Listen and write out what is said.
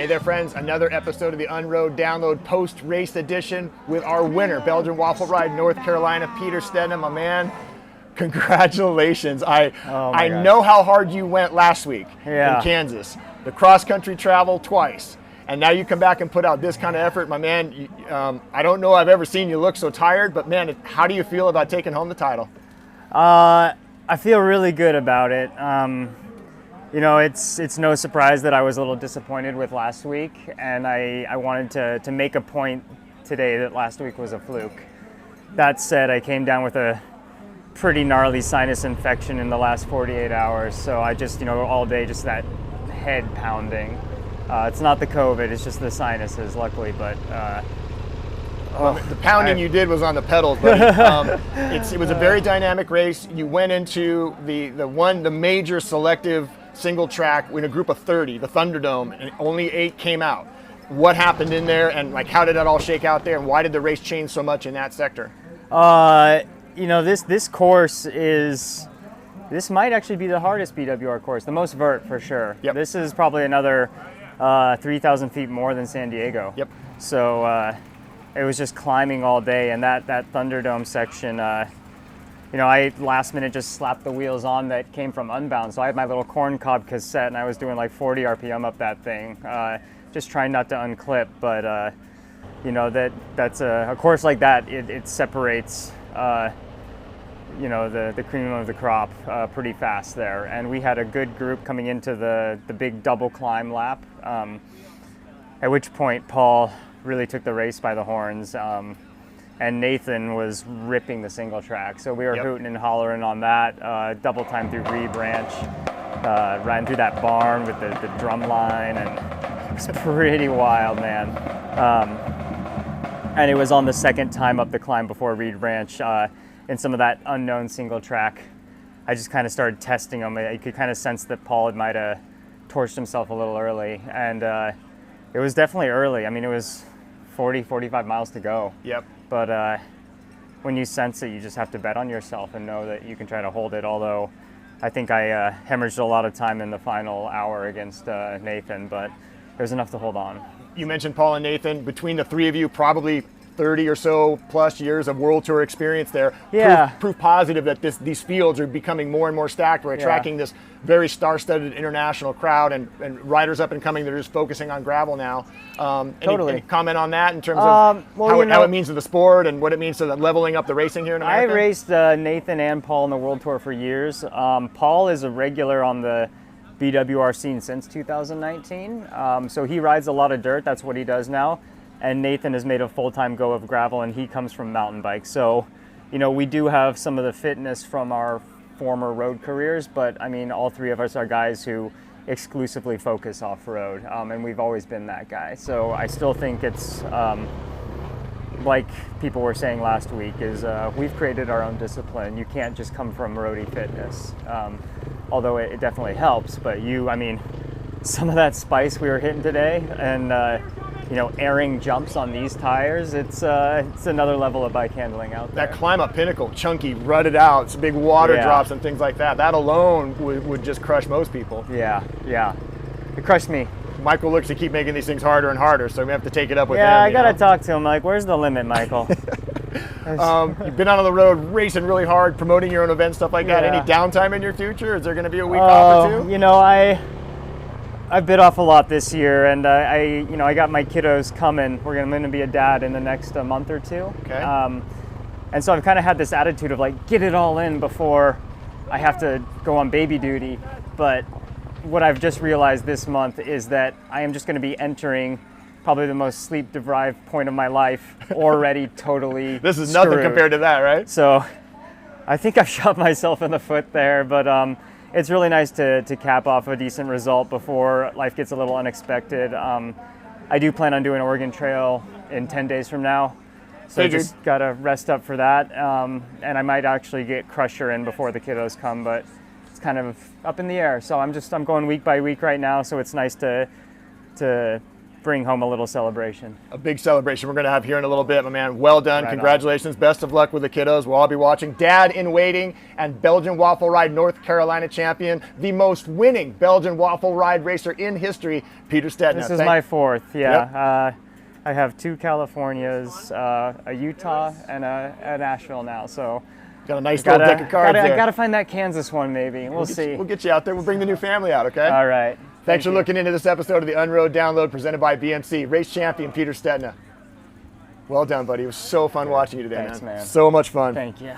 Hey there, friends. Another episode of the UnRoad Download Post-Race Edition with our winner, Belgian Waffle Ride, North Carolina, Peter Stetina, my man. Congratulations. I know how hard you went last week in Kansas. The cross-country travel twice. And now you come back and put out this kind of effort, my man. I don't know I've ever seen you look so tired, but man, how do you feel about taking home the title? I feel really good about it. You know, it's no surprise that I was a little disappointed with last week, and I wanted to make a point today that last week was a fluke. That said, I came down with a pretty gnarly sinus infection in the last 48 hours, so I just, all day, just that head pounding. It's not the COVID, it's just the sinuses, luckily, but the pounding you did was on the pedals, buddy. It was a very dynamic race. You went into the major selective single track in a group of 30, the Thunderdome, and only 8 came out. What happened in there, and how did that all shake out there, and why did the race change so much in that sector? This course this might actually be the hardest BWR course, the most vert for sure. Yep. This is probably another 3,000 feet more than San Diego. Yep. So it was just climbing all day, and that Thunderdome section, I last minute just slapped the wheels on that came from Unbound. So I had my little corn cob cassette, and I was doing like 40 RPM up that thing, just trying not to unclip. But that's a course like that. It separates the cream of the crop pretty fast there. And we had a good group coming into the big double climb lap, at which point Paul really took the race by the horns, and Nathan was ripping the single track. So we were hooting and hollering on that, double time through Reed Ranch, ran through that barn with the drum line, and it's pretty wild, man. And it was on the second time up the climb before Reed Ranch, in some of that unknown single track. I just kind of started testing him. I could kind of sense that Paul might have torched himself a little early, and it was definitely early. I mean, it was 45 miles to go. Yep. But when you sense it, you just have to bet on yourself and know that you can try to hold it, although I think I hemorrhaged a lot of time in the final hour against Nathan, but there was enough to hold on. You mentioned Paul and Nathan. Between the three of you, probably 30 or so plus years of World Tour experience there. Yeah. Proof positive that these fields are becoming more and more stacked. We're attracting this very star-studded international crowd and riders up and coming that are just focusing on gravel now. Any comment on that in terms of how it means to the sport and what it means to the leveling up the racing here in America? I raced Nathan and Paul in the World Tour for years. Paul is a regular on the BWR scene since 2019. So he rides a lot of dirt. That's what he does now. And Nathan has made a full-time go of gravel, and he comes from mountain bike. So, we do have some of the fitness from our former road careers, but I mean, all three of us are guys who exclusively focus off-road, and we've always been that guy. So I still think it's, like people were saying last week, is we've created our own discipline. You can't just come from roadie fitness, although it definitely helps. But some of that spice we were hitting today, and airing jumps on these tires, it's another level of bike handling out there. That climb up Pinnacle, chunky, rutted out, some big water drops and things like that. That alone would just crush most people. Yeah. It crushed me. Michael looks to keep making these things harder and harder, so we have to take it up with him. Yeah, I got to talk to him. Like, where's the limit, Michael? You've been out on the road racing really hard, promoting your own events, stuff like that. Any downtime in your future? Is there going to be a week off or two? I bit off a lot this year, and I got my kiddos coming. I'm going to be a dad in the next month or two. Okay. And so I've kind of had this attitude of get it all in before I have to go on baby duty. But what I've just realized this month is that I am just going to be entering probably the most sleep-deprived point of my life already. Totally This is nothing screwed. compared to that, right? So I think I've shot myself in the foot there, but it's really nice to cap off a decent result before life gets a little unexpected. I do plan on doing Oregon Trail in 10 days from now, so I just got to rest up for that. And I might actually get Crusher in before the kiddos come, but it's kind of up in the air. So I'm going week by week right now, so it's nice to bring home a little celebration. A big celebration we're going to have here in a little bit, my man. Well done. Right Congratulations. Best of luck with the kiddos. We'll all be watching. Dad in waiting and Belgian Waffle Ride North Carolina champion, the most winning Belgian Waffle Ride racer in history, Peter Stetina. This is my fourth, yeah. Yep. I have 2 Californias, a Utah, and a Nashville now. So got a nice little deck of cards there. I gotta find that Kansas one maybe. We'll see. We'll get you out there. We'll bring the new family out, okay? All right. Thanks for looking into this episode of the UnRoad Download presented by BMC. Race champion Peter Stetina. Well done, buddy. It was so fun watching you today, Thanks, man. So much fun. Thank you.